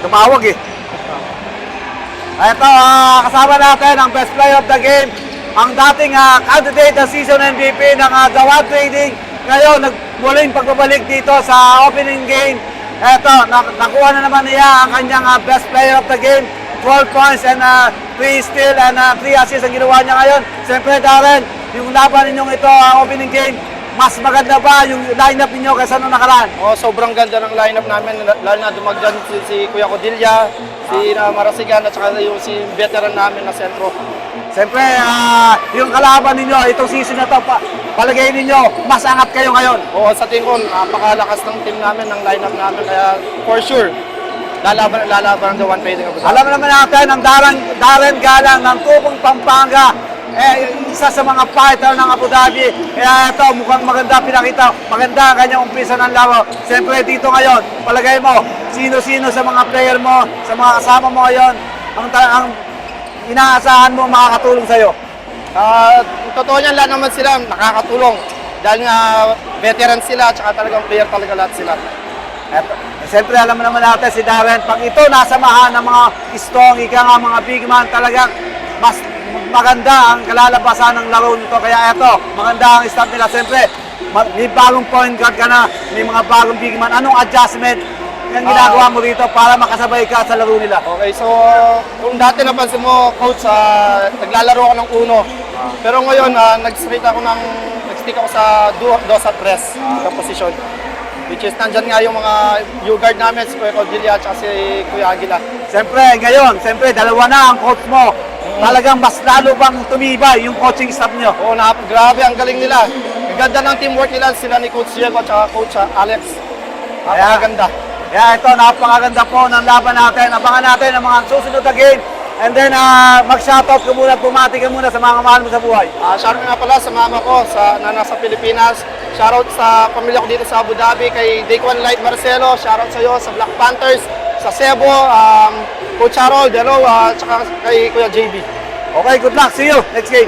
tumawag eh. Ito, kasama natin ang best player of the game, ang dating candidate ng season MVP ng Gawan Trading. Ngayon, muling pagbabalik dito sa opening game. Ito, nakuha na naman niya ang kanyang best player of the game. 12 points and 3 steal and 3 assists ang ginawa niya ngayon. Siyempre, Darren, yung laban ninyong ito, ang opening game, mas maganda ba yung lineup niyo kaysa nung nakaraan? Oh, sobrang ganda ng lineup namin, lalo na dumagdan si Kuya Codilla, si Marasigan at saka yung si veteran namin na sentro. Siyempre, yung kalaban ninyo, itong season na to, palagay ninyo, mas angat kayo ngayon. Oo, sa tingin ko, napakalakas ng team namin, ng lineup namin, kaya for sure, lalaban ang Gawan Trading Abu Dhabi. Alam naman natin, ang Darren Galang ng Tubong Pampanga, isa sa mga fighter ng Abu Dhabi. Kaya ito, mukhang maganda pinakita. Maganda ang kanyang umpisa ng laro. Siyempre dito ngayon, palagay mo, sino-sino sa mga player mo, sa mga kasama mo ngayon, ang inaasahan mo makakatulong sa'yo? Totoo niyan, lahat naman sila nakakatulong. Dahil nga veteran sila, at saka talagang player talaga lahat sila. Siyempre, alam naman natin si Darren, pag ito nasamahan ng mga strong, mga big man, talagang mas maganda ang kalalabasan ng laro nito. Kaya ito, maganda ang start nila. Siyempre, may bagong point guard ka na, may mga bagong big man. Anong adjustment yung ginagawa mo dito para makasabay ka sa laro nila? Okay, so kung dati napansin mo, coach, naglalaro ako ng uno. Pero ngayon, nag-stick ako sa dos at tres na position. Which is, nandyan nga yung mga U-guard namin, si Kuya Codilla at si Kuya Aguila. Siyempre, ngayon, dalawa na ang coach mo. Talagang mas lalo bang tumibay yung coaching staff nyo? Oo, grabe, ang galing nila. Ang ganda ng teamwork nila, sila ni Coach Diego at Coach Alex. Napakaganda. Kaya ito, napakaganda po ng laban natin. Abangan natin ang mga susunod na game. And then, mag-shoutout ka muna, bumati ka muna sa mga kamahal mo sa buhay. Shoutout nga pala sa mama ko na nasa Pilipinas. Shoutout sa pamilya ko dito sa Abu Dhabi, kay Daquan Light Marcelo. Shoutout sa iyo, sa Black Panthers, sa Cebu, Coach Harold, hello, at saka kay Kuya JB. Okay, good luck. See you next game.